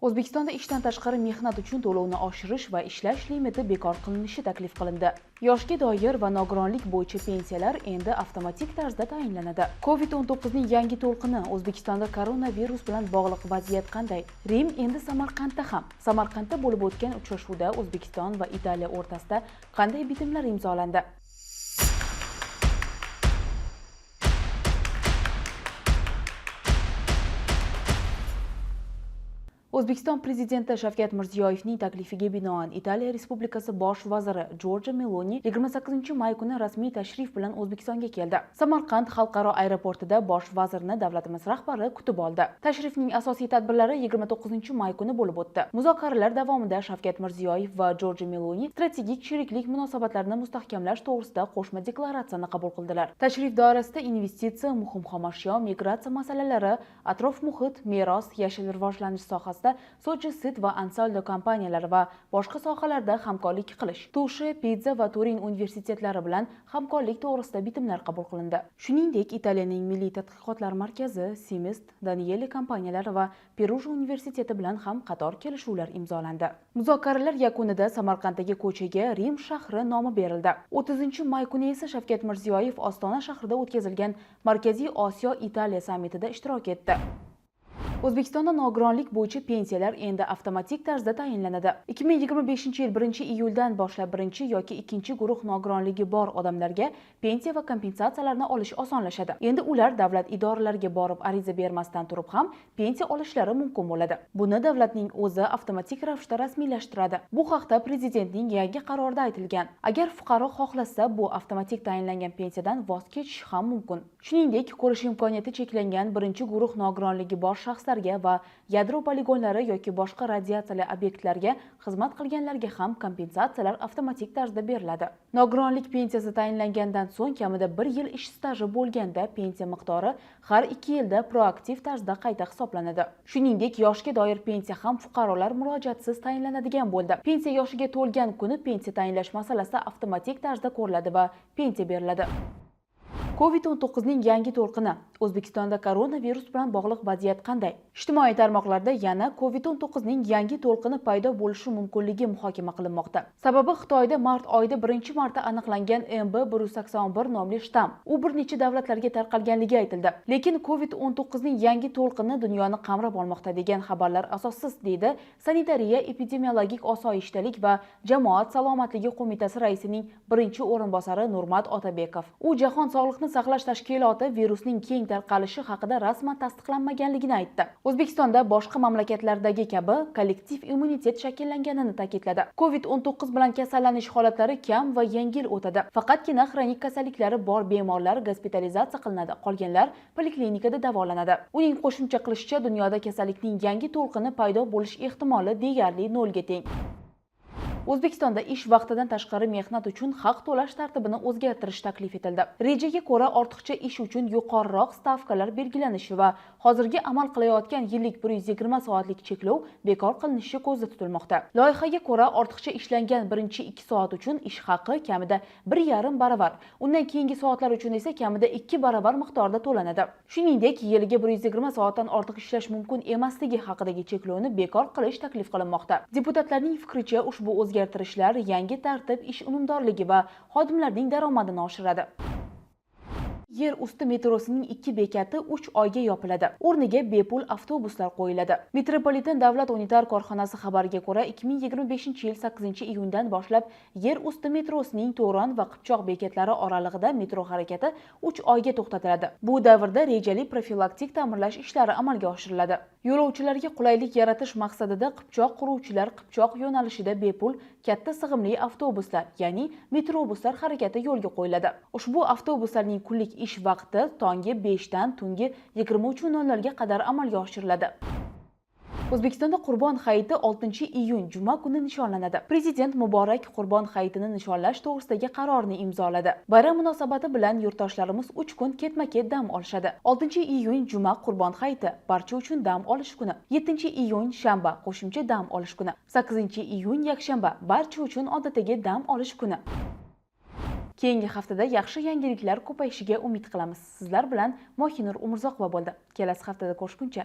O'zbekistonda ishdan tashqari mehnat uchun to'lovni oshirish va ishlash limiti bekor qilinishi taklif qilindi. Yoshga doir va nogironlik bo'yicha pensiyalar endi avtomatik tarzda tayinlanadi. COVID-19 ning yangi to'lqini: O'zbekistonda koronavirus bilan bog'liq vaziyat qanday? Rim endi Samarqandda ham. Samarqandda bo'lib o'tgan uchrashuvda O'zbekiston va Italiya o'rtasida qanday bitimlar imzolandi? O'zbekiston prezidenti Shavkat Mirziyoyevning taklifiga binoan Italiya Respublikasi bosh vaziri Giorgia Meloni 28-may kuni rasmiy tashrif bilan O'zbekistonga keldi. Samarqand xalqaro aeroportida bosh vazirni davlatimiz rahbari kutib oldi. Tashrifning asosiy tadbirlari 29-may kuni bo'lib o'tdi. Muzokaralar davomida Shavkat Mirziyoyev va Giorgia Meloni strategik sheriklik munosabatlarini mustahkamlash to'g'risida qo'shma deklaratsiyani qabul qildilar. Tashrif doirasida investitsiya, muhim xomashyo, migratsiya masalalari, atrof muhit, meros, yashil rivojlanish sohasida Sochi Sit va Ansaldo kompaniyalari va boshqa sohalarda hamkorlik qilish, Tushe, Pizza va Turin universitetlari bilan hamkorlik to'g'risida bitimlar qabul qilindi. Shuningdek, Italiyaning Milliy tadqiqotlar markazi, Simist, Danieli kompaniyalari va Perugia universiteti bilan ham qator kelishuvlar imzolandi. Muzokaralar yakunida Samarqanddagi ko'chaga Rim shahri nomi berildi. 30-may kuni esa Shavkat Mirziyoyev Ostona shahrida o'tkazilgan Markaziy Osiyo Italiya sammitida ishtirok etdi. O'zbekistonda nogironlik bo'yicha pensiyalar endi avtomatik tarzda tayinlanadi. 2025-yil 1-iyuldan boshlab birinchi yoki ikkinchi guruh nogironligi bor odamlarga pensiya va kompensatsiyalarni olish osonlashadi. Endi ular davlat idoralariga borib ariza bermasdan turib ham pensiya olishlari mumkin bo'ladi. Buni davlatning o'zi avtomatik ravishda rasmiylashtiradi. Bu haqda prezidentning yangi qarorida aytilgan. Agar fuqaro xohlasa, bu avtomatik tayinlangan pensiyadan voz kechish ham mumkin. Shuningdek, ko'rish imkoniyati cheklangan birinchi guruh nogironligi bor shaxslarga va yadro poligonlari yoki boshqa radiatsiyali obyektlarga xizmat qilganlarga ham kompensatsiyalar avtomatik tarzda beriladi. Nogironlik pensiyasi tayinlangandan so'ng kamida 1 yil ish staji bo'lganda pensiya miqdori har 2 yilda proaktiv tarzda qayta hisoblanadi. Shuningdek, yoshga doir pensiya ham fuqarolar murojaatsiz tayinlanadigan bo'ldi. Pensiya yoshiga to'lgan kuni pensiya tayinlash masalasi avtomatik tarzda ko'riladi va pensiya beriladi. COVID-19 ning yangi to'lqini: O'zbekistonda koronavirus bilan bog'liq vaziyat qanday? Ijtimoiy tarmoqlarda yana COVID-19 ning yangi to'lqini paydo bo'lishi mumkinligi muhokama qilinmoqda. Sababi Xitoyda mart oyida birinchi marta aniqlangan MB181 nomli shtamm. U bir necha davlatlarga tarqalganligi aytildi. Lekin COVID-19 ning yangi to'lqini dunyoni qamrab olmoqda degan xabarlar asossiz, deydi Sanitariya epidemiologik osoyishtalik va jamoat salomatligi qo'mitasi raisining birinchi o'rinbosari Nurmat Otabekov. U Jahon sog'liqni saqlash tashkiloti virusning keng tarqalishi haqida rasman tasdiqlanmaganligini aytdi. O'zbekistonda boshqa mamlakatlardagi kabi kollektiv immunitet shakllanganini ta'kidladi. COVID-19 bilan kasallanish holatlari kam va yengil o'tadi. Faqatgina xronik kasalliklari bor bemorlar gospitalizatsiya qilinadi, qolganlar poliklinikada davolanadi. Uning qo'shimcha qilishicha, dunyoda kasallikning yangi to'lqini paydo bo'lish ehtimoli deyarli 0 ga teng. O'zbekistonda ish vaqtidan tashqari mehnat uchun haq to'lash tartibini o'zgartirish taklif etildi. Rejaga ko'ra ortiqcha ish uchun yuqoriroq stavkalar belgilanishi va hozirgi amal qilayotgan yillik 120 soatlik cheklov bekor qilinishi ko'zda tutilmoqda. Loyihaga ko'ra ortiqcha ishlangan birinchi 2 soat uchun ish haqi kamida 1,5 barobar, undan keyingi soatlar uchun esa kamida 2 barobar miqdorda to'lanadi. Shuningdek, yiliga 120 soatdan ortiq ishlash mumkin emasligi haqidagi cheklovni bekor qilish taklif qilinmoqda. Deputatlarning fikricha, ushbu o'zgartirishlar yangi tartib ish unumdorligi va xodimlarning daromadini oshiradi. Yer usti metrosining 2 bekati 3 oyga yopiladi. O'rniga bepul avtobuslar qo'yiladi. Metropoliten davlat unitar korxonasi xabariga ko'ra, 2025-yil 8-iyundan boshlab yer usti metrosining To'ron va Qipchoq bekatlari oralig'ida metro harakati 3 oyga to'xtatiladi. Bu davrda rejali profilaktik ta'mirlash ishlari amalga oshiriladi. Yo'lovchilarga qulaylik yaratish maqsadida Qipchoq quruvchilar Qipchoq yo'nalishida bepul katta sig'imli avtobuslar, ya'ni metrobuslar harakati yo'lga qo'yiladi. Ushbu avtobuslarning kunlik ish vaqti tongi 5 dan tungi 23:00 ga qadar amalga oshiriladi. O'zbekistonda Qurbon hayiti 6-iyun juma kuni nishonlanadi. Prezident Muborak Qurbon hayitini nishonlash to'g'risidagi qarorni imzoladi. Bayram munosabati bilan yurtdoshlarimiz 3 kun ketma-ket dam olishadi. 6-iyun juma Qurbon hayiti, barcha uchun dam olish kuni. 7-iyun shanba qo'shimcha dam olish kuni. 8-iyun yakshanba barcha uchun odatdagi dam olish kuni. Keyingi haftada yaxshi yangiliklar ko'payishiga umid qilamiz. Sizlar bilan Mohinur Umurzoqova bo'ldi. Kelasi haftada ko'rishguncha